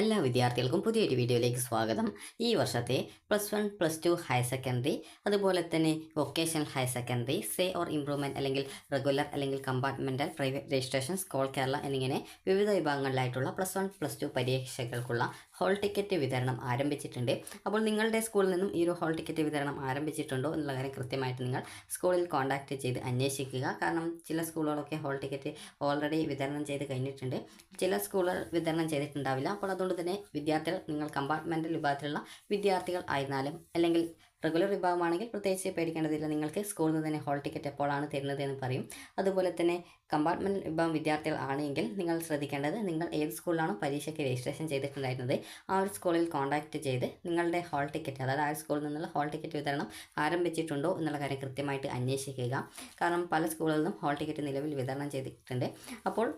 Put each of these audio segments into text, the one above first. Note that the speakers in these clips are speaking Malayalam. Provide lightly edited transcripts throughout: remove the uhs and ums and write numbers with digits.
എല്ലാ വിദ്യാർത്ഥികൾക്കും പുതിയൊരു വീഡിയോയിലേക്ക് സ്വാഗതം. ഈ വർഷത്തെ +1, +2 ഹയർ സെക്കൻഡറി, അതുപോലെ തന്നെ vocational higher secondary, say or improvement അല്ലെങ്കിൽ റെഗുലർ അല്ലെങ്കിൽ കമ്പാർട്ട്മെൻറ്റൽ പ്രൈവറ്റ് രജിസ്ട്രേഷൻ സ്കോൾ കേരള എന്നിങ്ങനെ വിവിധ വിഭാഗങ്ങളിലായിട്ടുള്ള +1, +2 പരീക്ഷകൾക്കുള്ള ഹോൾ ടിക്കറ്റ് വിതരണം ആരംഭിച്ചിട്ടുണ്ട്. അപ്പോൾ നിങ്ങളുടെ സ്കൂളിൽ നിന്നും ഈ ഒരു ഹോൾ ടിക്കറ്റ് വിതരണം ആരംഭിച്ചിട്ടുണ്ടോ എന്നുള്ള കാര്യം കൃത്യമായിട്ട് നിങ്ങൾ സ്കൂളിൽ കോൺടാക്റ്റ് ചെയ്ത് അന്വേഷിക്കുക. കാരണം ചില സ്കൂളുകളൊക്കെ ഹോൾ ടിക്കറ്റ് ഓൾറെഡി വിതരണം ചെയ്ത് കഴിഞ്ഞിട്ടുണ്ട്, ചില സ്കൂളുകൾ വിതരണം ചെയ്തിട്ടുണ്ടാവില്ല. അപ്പോൾ അതുകൊണ്ട് തന്നെ വിദ്യാർത്ഥികൾ, നിങ്ങൾ കമ്പാർട്ട്മെൻറ്റൽ വിഭാഗത്തിലുള്ള വിദ്യാർത്ഥികൾ ആയിരുന്നാലും അല്ലെങ്കിൽ റെഗുലർ വിഭാഗമാണെങ്കിൽ പ്രത്യേകിച്ച് പേടിക്കേണ്ടതില്ല. നിങ്ങൾക്ക് സ്കൂളിൽ നിന്ന് തന്നെ ഹോൾ ടിക്കറ്റ് എപ്പോഴാണ് തരുന്നത് എന്ന് പറയും. അതുപോലെ തന്നെ കമ്പാർട്ട്മെൻറ്റൽ വിഭാഗം വിദ്യാർത്ഥികൾ ആണെങ്കിൽ നിങ്ങൾ ശ്രദ്ധിക്കേണ്ടത്, നിങ്ങൾ ഏത് സ്കൂളിലാണോ പരീക്ഷയ്ക്ക് രജിസ്ട്രേഷൻ ചെയ്തിട്ടുണ്ടായിരുന്നത് ആ ഒരു സ്കൂളിൽ കോൺടാക്റ്റ് ചെയ്ത് നിങ്ങളുടെ ഹോൾ ടിക്കറ്റ്, അതായത് ആ സ്കൂളിൽ നിന്നുള്ള ഹോൾ ടിക്കറ്റ് വിതരണം ആരംഭിച്ചിട്ടുണ്ടോ എന്നുള്ള കാര്യം കൃത്യമായിട്ട് അന്വേഷിക്കുക. കാരണം പല സ്കൂളുകളിൽ നിന്നും ഹോൾ ടിക്കറ്റ് നിലവിൽ വിതരണം ചെയ്തിട്ടുണ്ട്. അപ്പോൾ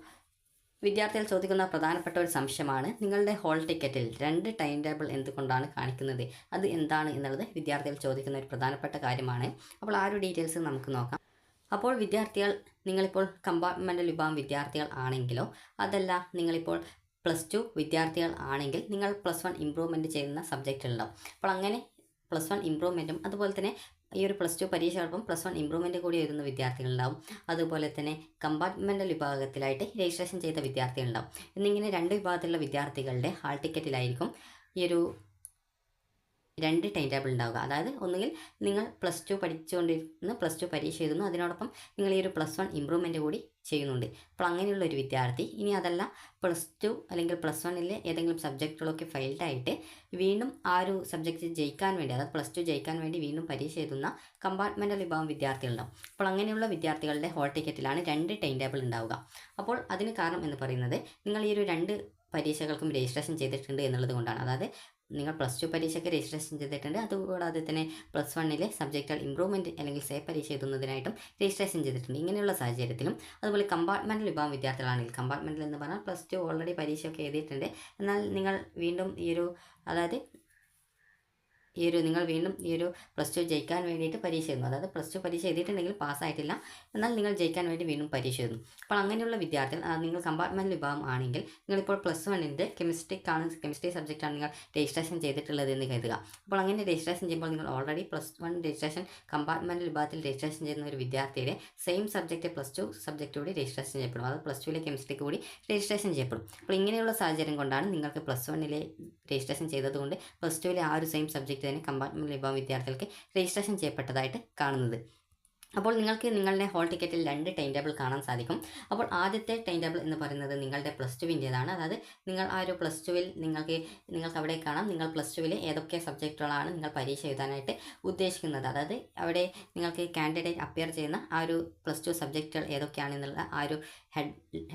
വിദ്യാർത്ഥികൾ ചോദിക്കുന്ന പ്രധാനപ്പെട്ട ഒരു സംശയമാണ്, നിങ്ങളുടെ ഹോൾ ടിക്കറ്റിൽ 2 ടൈം ടേബിൾ എന്തുകൊണ്ടാണ് കാണിക്കുന്നത്, അത് എന്താണ് എന്നുള്ളത് വിദ്യാർത്ഥികൾ ചോദിക്കുന്ന ഒരു പ്രധാനപ്പെട്ട കാര്യമാണ്. അപ്പോൾ ആ ഒരു ഡീറ്റെയിൽസ് നമുക്ക് നോക്കാം. അപ്പോൾ വിദ്യാർത്ഥികൾ, നിങ്ങളിപ്പോൾ കമ്പാർട്ട്മെൻറ്റൽ വിഭാഗം വിദ്യാർത്ഥികൾ ആണെങ്കിലോ അതല്ല നിങ്ങളിപ്പോൾ +2 വിദ്യാർത്ഥികൾ ആണെങ്കിൽ നിങ്ങൾ +1 ഇമ്പ്രൂവ്മെൻറ്റ് ചെയ്യുന്ന സബ്ജക്റ്റുകളുണ്ടാവും. അപ്പോൾ അങ്ങനെ +1 ഇമ്പ്രൂവ്മെൻറ്റും അതുപോലെ തന്നെ ഈ ഒരു +2 പരീക്ഷയോടൊപ്പം +1 ഇമ്പ്രൂവ്മെൻറ്റ് കൂടി എഴുതുന്ന വിദ്യാർത്ഥികളുണ്ടാവും. അതുപോലെ തന്നെ കമ്പാർട്ട്മെൻറ്റൽ വിഭാഗത്തിലായിട്ട് രജിസ്ട്രേഷൻ ചെയ്ത വിദ്യാർത്ഥികളുണ്ടാവും. എന്നിങ്ങനെ 2 വിഭാഗത്തിലുള്ള വിദ്യാർത്ഥികളുടെ ഹാൾ ടിക്കറ്റിലായിരിക്കും ഈ ഒരു 2 ടൈം ടേബിൾ ഉണ്ടാവുക. അതായത് ഒന്നുകിൽ നിങ്ങൾ +2 പഠിച്ചുകൊണ്ടിരുന്ന +2 പരീക്ഷ എഴുതുന്നു, അതിനോടൊപ്പം നിങ്ങൾ ഈ ഒരു +1 ഇമ്പ്രൂവ്മെൻറ്റ് കൂടി ചെയ്യുന്നുണ്ട്. അപ്പോൾ അങ്ങനെയുള്ള ഒരു വിദ്യാർത്ഥി, ഇനി അതല്ല +2 അല്ലെങ്കിൽ +1ലെ ഏതെങ്കിലും സബ്ജക്റ്റുകളൊക്കെ ഫെയിൽഡായിട്ട് വീണ്ടും ആ ഒരു സബ്ജക്റ്റ് ജയിക്കാൻ വേണ്ടി, അതായത് +2 ജയിക്കാൻ വേണ്ടി വീണ്ടും പരീക്ഷ എഴുതുന്ന കമ്പാർട്ട്മെൻറ്റൽ വിഭാഗം വിദ്യാർത്ഥികളുണ്ടാവും. അപ്പോൾ അങ്ങനെയുള്ള വിദ്യാർത്ഥികളുടെ ഹോൾ ടിക്കറ്റിലാണ് 2 ടൈം ടേബിൾ ഉണ്ടാവുക. അപ്പോൾ അതിന് കാരണം എന്ന് പറയുന്നത്, നിങ്ങൾ ഈ ഒരു 2 പരീക്ഷകൾക്കും രജിസ്ട്രേഷൻ ചെയ്തിട്ടുണ്ട് എന്നുള്ളത് കൊണ്ടാണ്. അതായത് നിങ്ങൾ +2 പരീക്ഷയ്ക്ക് രജിസ്ട്രേഷൻ ചെയ്തിട്ടുണ്ട്, അതുകൂടാതെ തന്നെ +1ലെ സബ്ജക്റ്റുകൾ ഇമ്പ്രൂവ്മെൻറ്റ് അല്ലെങ്കിൽ സേ പരീക്ഷ എഴുതുന്നതിനായിട്ടും രജിസ്ട്രേഷൻ ചെയ്തിട്ടുണ്ട്. ഇങ്ങനെയുള്ള സാഹചര്യത്തിലും അതുപോലെ കമ്പാർട്ട്മെൻറ്റൽ വിഭാഗം വിദ്യാർത്ഥികളാണെങ്കിൽ, കമ്പാർട്ട്മെൻറ്റൽ എന്ന് പറഞ്ഞാൽ +2 ഓൾറെഡി പരീക്ഷയൊക്കെ എഴുതിയിട്ടുണ്ട്, എന്നാൽ നിങ്ങൾ വീണ്ടും അതായത് നിങ്ങൾ വീണ്ടും ഈ ഒരു +2 ജയിക്കാൻ വേണ്ടിയിട്ട് പരീക്ഷ എഴുതുന്നു. അതായത് +2 പരീക്ഷ എഴുതിയിട്ടുണ്ടെങ്കിൽ പാസ്സായിട്ടില്ല, എന്നാൽ നിങ്ങൾ ജയിക്കാൻ വേണ്ടി വീണ്ടും പരീക്ഷ എഴുതുന്നു. അപ്പോൾ അങ്ങനെയുള്ള വിദ്യാർത്ഥികൾ, നിങ്ങൾ കമ്പാർട്ട്മെൻറ്റൽ വിഭാഗം ആണെങ്കിൽ നിങ്ങളിപ്പോൾ +1ൻ്റെ കെമിസ്ട്രി സബ്ജക്റ്റാണ് നിങ്ങൾ രജിസ്ട്രേഷൻ ചെയ്തിട്ടുള്ളത് എന്ന് കരുതുക. അപ്പോൾ അങ്ങനെ രജിസ്ട്രേഷൻ ചെയ്യുമ്പോൾ നിങ്ങൾ ഓൾറെഡി +1 രജിസ്ട്രേഷൻ കമ്പാർട്ട്മെൻറ്റൽ വിഭാഗത്തിൽ രജിസ്ട്രേഷൻ ചെയ്യുന്ന ഒരു വിദ്യാർത്ഥിയുടെ സെയിം സബ്ജക്റ്റ് +2 സബ്ജക്റ്റ് കൂടി രജിസ്ട്രേഷൻ ചെയ്യപ്പെടും. അത് +2ലെ കെമിസ്ട്രി കൂടി രജിസ്ട്രേഷൻ ചെയ്യപ്പെടും. അപ്പോൾ ഇങ്ങനെയുള്ള സാഹചര്യം കൊണ്ടാണ് നിങ്ങൾക്ക് +1ലെ രജിസ്ട്രേഷൻ ചെയ്തതുകൊണ്ട് +2ലെ ആ ഒരു സെയിം സബ്ജക്റ്റ് തന്നെ കമ്പാർട്ട്മെൻറ്റൽ വിഭാഗം വിദ്യാർത്ഥികൾക്ക് രജിസ്ട്രേഷൻ ചെയ്യപ്പെട്ടതായിട്ട് കാണുന്നത്. അപ്പോൾ നിങ്ങൾക്ക് നിങ്ങളുടെ ഹോൾ ടിക്കറ്റിൽ 2 ടൈം ടേബിൾ കാണാൻ സാധിക്കും. അപ്പോൾ ആദ്യത്തെ ടൈം ടേബിൾ എന്ന് പറയുന്നത് നിങ്ങളുടെ +2വിൻ്റേതാണ്. അതായത് നിങ്ങൾ ആ ഒരു +2വിൽ നിങ്ങൾക്ക് അവിടെ കാണാം, നിങ്ങൾ +2വിൽ ഏതൊക്കെ സബ്ജക്റ്റുകളാണ് നിങ്ങൾ പരീക്ഷ എഴുതാനായിട്ട് ഉദ്ദേശിക്കുന്നത്. അതായത് അവിടെ നിങ്ങൾക്ക് കാൻഡിഡേറ്റ് അപ്പിയർ ചെയ്യുന്ന ആ ഒരു +2 സബ്ജക്റ്റുകൾ ഏതൊക്കെയാണെന്നുള്ള ആ ഒരു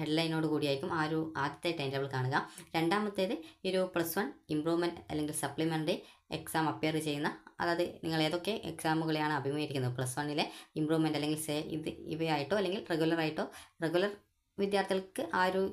ഹെഡ്ലൈനോട് കൂടിയായിരിക്കും ആ ഒരു ആദ്യത്തെ ടൈം ടേബിൾ കാണുക. രണ്ടാമത്തേത് ഈ ഒരു +1 ഇമ്പ്രൂവ്മെൻറ്റ് അല്ലെങ്കിൽ സപ്ലിമെൻ്ററി എക്സാം അപ്പിയർ ചെയ്യുന്ന, അതായത് നിങ്ങൾ ഏതൊക്കെ എക്സാമുകളെയാണ് അഭിമുഖീകരിക്കുന്നത് +1ലെ ഇമ്പ്രൂവ്മെൻറ്റ് അല്ലെങ്കിൽ സേ ഇവയായിട്ടോ അല്ലെങ്കിൽ റെഗുലർ വിദ്യാർത്ഥികൾക്ക് ആ ഒരു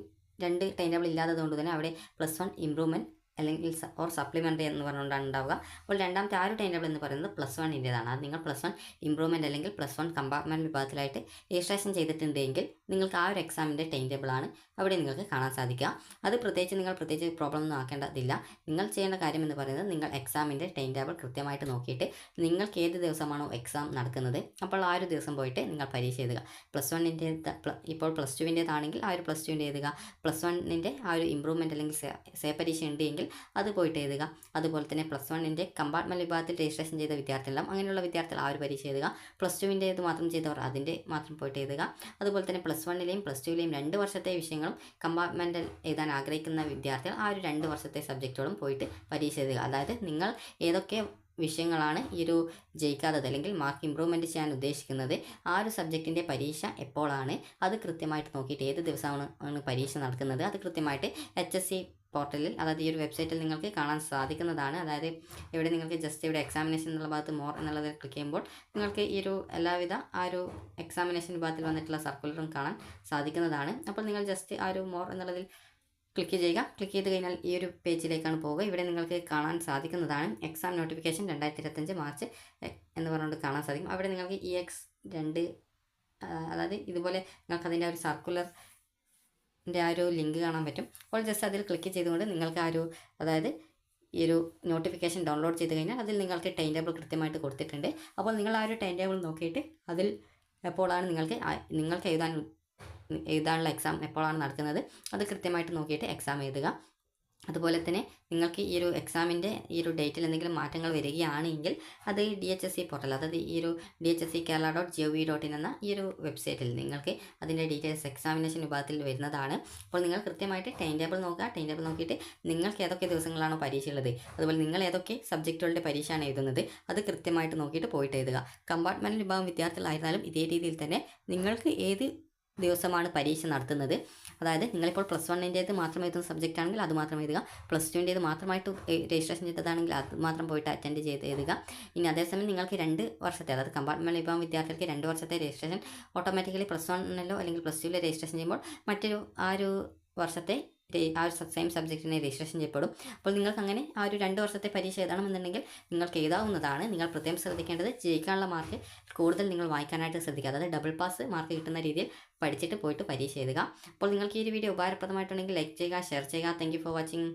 2 ടൈം ടേബിൾ ഇല്ലാത്തത് കൊണ്ട് തന്നെ അവിടെ +1 ഇമ്പ്രൂവ്മെൻറ്റ് അല്ലെങ്കിൽ സപ്ലിമെൻ്ററി എന്ന് പറഞ്ഞുകൊണ്ടാണ് ഉണ്ടാവുക. അപ്പോൾ രണ്ടാമത്തെ ആ ഒരു ടൈം ടേബിൾ എന്ന് പറയുന്നത് +1ൻ്റേതാണ്. അത് നിങ്ങൾ +1 ഇമ്പ്രൂവ്മെൻറ്റ് അല്ലെങ്കിൽ +1 കമ്പാർട്ട്മെൻറ്റൽ വിഭാഗത്തിലായിട്ട് രജിസ്ട്രേഷൻ ചെയ്തിട്ടുണ്ടെങ്കിൽ നിങ്ങൾക്ക് ആ ഒരു എക്സാമിൻ്റെ ടൈം ടേബിളാണ് അവിടെ നിങ്ങൾക്ക് കാണാൻ സാധിക്കുക. അത് പ്രത്യേകിച്ച് പ്രോബ്ലം ഒന്നും ആക്കേണ്ടതില്ല. നിങ്ങൾ ചെയ്യേണ്ട കാര്യം എന്ന് പറയുന്നത്, നിങ്ങൾ എക്സാമിൻ്റെ ടൈം ടേബിൾ കൃത്യമായിട്ട് നോക്കിയിട്ട് നിങ്ങൾക്ക് ഏത് ദിവസമാണോ എക്സാം നടക്കുന്നത് അപ്പോൾ ആ ഒരു ദിവസം പോയിട്ട് നിങ്ങൾ പരീക്ഷ എഴുതുക. +1ൻ്റെ ഇപ്പോൾ +2വിൻ്റേതാണെങ്കിൽ ആ ഒരു +2ൻ്റെ എഴുതുക. +1ൻ്റെ ആ ഒരു ഇമ്പ്രൂവ്മെൻറ്റ് അല്ലെങ്കിൽ സേ പരീക്ഷ ഉണ്ടെങ്കിൽ അത് പോയിട്ട് എഴുതുക. അതുപോലെ തന്നെ +1ൻ്റെ കമ്പാർട്ട്മെൻറ്റൽ വിഭാഗത്തിൽ രജിസ്ട്രേഷൻ ചെയ്ത വിദ്യാർത്ഥികളുണ്ടാവും. അങ്ങനെയുള്ള വിദ്യാർത്ഥികൾ ആ ഒരു പരീക്ഷ എഴുതുക. +2വിൻ്റെ ഇത് മാത്രം ചെയ്തവർ അതിൻ്റെ മാത്രം പോയിട്ട് എഴുതുക. അതുപോലെ തന്നെ +1ലെയും +2ലെയും 2 വർഷത്തെ വിഷയങ്ങളും കമ്പാർട്ട്മെൻറ്റൽ എഴുതാൻ ആഗ്രഹിക്കുന്ന വിദ്യാർത്ഥികൾ ആ ഒരു 2 വർഷത്തെ സബ്ജക്റ്റുകളും പോയിട്ട് പരീക്ഷ എഴുതുക. അതായത് നിങ്ങൾ ഏതൊക്കെ വിഷയങ്ങളാണ് ഈ ഒരു ജയിക്കാത്തത് അല്ലെങ്കിൽ മാർക്ക് ഇമ്പ്രൂവ്മെൻറ്റ് ചെയ്യാൻ ഉദ്ദേശിക്കുന്നത്, ആ ഒരു സബ്ജക്റ്റിൻ്റെ പരീക്ഷ എപ്പോഴാണ് അത് കൃത്യമായിട്ട് നോക്കിയിട്ട്, ഏത് ദിവസമാണ് പരീക്ഷ നടക്കുന്നത് അത് കൃത്യമായിട്ട് HSC പോർട്ടലിൽ, അതായത് ഈ ഒരു വെബ്സൈറ്റിൽ നിങ്ങൾക്ക് കാണാൻ സാധിക്കുന്നതാണ്. അതായത് ഇവിടെ നിങ്ങൾക്ക് ജസ്റ്റ് ഇവിടെ എക്സാമിനേഷൻ എന്നുള്ള ഭാഗത്ത് മോർ എന്നുള്ളത് ക്ലിക്ക് ചെയ്യുമ്പോൾ നിങ്ങൾക്ക് ഈ ഒരു എല്ലാവിധ ആ ഒരു എക്സാമിനേഷൻ വിഭാഗത്തിൽ വന്നിട്ടുള്ള സർക്കുലറും കാണാൻ സാധിക്കുന്നതാണ്. അപ്പോൾ നിങ്ങൾ ജസ്റ്റ് ആ ഒരു മോർ എന്നുള്ളതിൽ ക്ലിക്ക് ചെയ്യുക. ക്ലിക്ക് ചെയ്ത് കഴിഞ്ഞാൽ ഈ ഒരു പേജിലേക്കാണ് പോവുക. ഇവിടെ നിങ്ങൾക്ക് കാണാൻ സാധിക്കുന്നതാണ് എക്സാം നോട്ടിഫിക്കേഷൻ 2025 മാർച്ച് എന്ന് പറഞ്ഞുകൊണ്ട് കാണാൻ സാധിക്കും. അവിടെ നിങ്ങൾക്ക് EX2 അതായത് ഇതുപോലെ നിങ്ങൾക്ക് അതിൻ്റെ ഒരു സർക്കുലർ ആ ഒരു ലിങ്ക് കാണാൻ പറ്റും. അപ്പോൾ ജസ്റ്റ് അതിൽ ക്ലിക്ക് ചെയ്തുകൊണ്ട് നിങ്ങൾക്ക് ആ ഒരു അതായത് ഈ ഒരു നോട്ടിഫിക്കേഷൻ ഡൗൺലോഡ് ചെയ്ത് കഴിഞ്ഞാൽ അതിൽ നിങ്ങൾക്ക് ടൈം ടേബിൾ കൃത്യമായിട്ട് കൊടുത്തിട്ടുണ്ട്. അപ്പോൾ നിങ്ങൾ ആ ഒരു ടൈം ടേബിൾ നോക്കിയിട്ട് അതിൽ എപ്പോഴാണ് നിങ്ങൾക്ക് എഴുതാനുള്ള എക്സാം എപ്പോഴാണ് നടക്കുന്നത് അത് കൃത്യമായിട്ട് നോക്കിയിട്ട് എക്സാം എഴുതുക. അതുപോലെ തന്നെ നിങ്ങൾക്ക് ഈ ഒരു എക്സാമിൻ്റെ ഈ ഒരു ഡേറ്റിൽ എന്തെങ്കിലും മാറ്റങ്ങൾ വരികയാണെങ്കിൽ അത് DHSC പോർട്ടൽ, അതായത് ഈ ഒരു DHSC-Kerala.gov.in എന്ന ഈ ഒരു വെബ്സൈറ്റിൽ നിങ്ങൾക്ക് അതിൻ്റെ ഡീറ്റെയിൽസ് എക്സാമിനേഷൻ വിഭാഗത്തിൽ വരുന്നതാണ്. അപ്പോൾ നിങ്ങൾ കൃത്യമായിട്ട് ടൈം ടേബിൾ നോക്കുക. ടൈം ടേബിൾ നോക്കിയിട്ട് നിങ്ങൾക്ക് ഏതൊക്കെ ദിവസങ്ങളാണോ പരീക്ഷ ഉള്ളത്, അതുപോലെ നിങ്ങൾ ഏതൊക്കെ സബ്ജക്റ്റുകളുടെ പരീക്ഷയാണ് എഴുതുന്നത് അത് കൃത്യമായിട്ട് നോക്കിയിട്ട് പോയിട്ട് എഴുതുക. കമ്പാർട്ട്മെൻറ്റൽ വിഭാഗം വിദ്യാർത്ഥികളായിരുന്നാലും ഇതേ രീതിയിൽ തന്നെ നിങ്ങൾക്ക് ഏത് ദിവസമാണ് പരീക്ഷ നടത്തുന്നത്, അതായത് നിങ്ങളിപ്പോൾ +1-ൻ്റേത് മാത്രം എഴുതുന്ന സബ്ജക്റ്റ് ആണെങ്കിൽ അത് മാത്രം എഴുതുക, +2-ൻ്റേത് മാത്രമായിട്ട് രജിസ്ട്രേഷൻ ചെയ്തതാണെങ്കിൽ അത് മാത്രം പോയിട്ട് അറ്റൻഡ് ചെയ്ത് എഴുതുക. ഇനി അതേസമയം നിങ്ങൾക്ക് 2 വർഷത്തെ, അതായത് കമ്പാർട്ട്മെൻറ്റൽ വിഭാഗം വിദ്യാർത്ഥികൾക്ക് 2 വർഷത്തെ രജിസ്ട്രേഷൻ ഓട്ടോമാറ്റിക്കലി +1-ലോ അല്ലെങ്കിൽ +2-ലോ രജിസ്ട്രേഷൻ ചെയ്യുമ്പോൾ മറ്റൊരു ആ ഒരു വർഷത്തെ ആ ഒരു സെയിം സബ്ജക്റ്റിനെ രജിസ്ട്രേഷൻ ചെയ്യപ്പെടും. അപ്പോൾ നിങ്ങൾക്ക് അങ്ങനെ ആ ഒരു 2 വർഷത്തെ പരീക്ഷ എഴുതണമെന്നുണ്ടെങ്കിൽ നിങ്ങൾക്ക് എഴുതാവുന്നതാണ്. നിങ്ങൾ പ്രത്യേകം ശ്രദ്ധിക്കേണ്ടത് ജയിക്കാനുള്ള മാർക്ക് കൂടുതൽ നിങ്ങൾ വായിക്കാനായിട്ട് ശ്രദ്ധിക്കുക. അതായത് ഡബിൾ പാസ് മാർക്ക് കിട്ടുന്ന രീതിയിൽ പഠിച്ചിട്ട് പോയിട്ട് പരീക്ഷ എഴുതുക. അപ്പോൾ നിങ്ങൾക്ക് ഈ ഒരു വീഡിയോ ഉപകാരപ്രദമായിട്ടുണ്ടെങ്കിൽ ലൈക്ക് ചെയ്യുക, ഷെയർ ചെയ്യുക. Thank you for watching.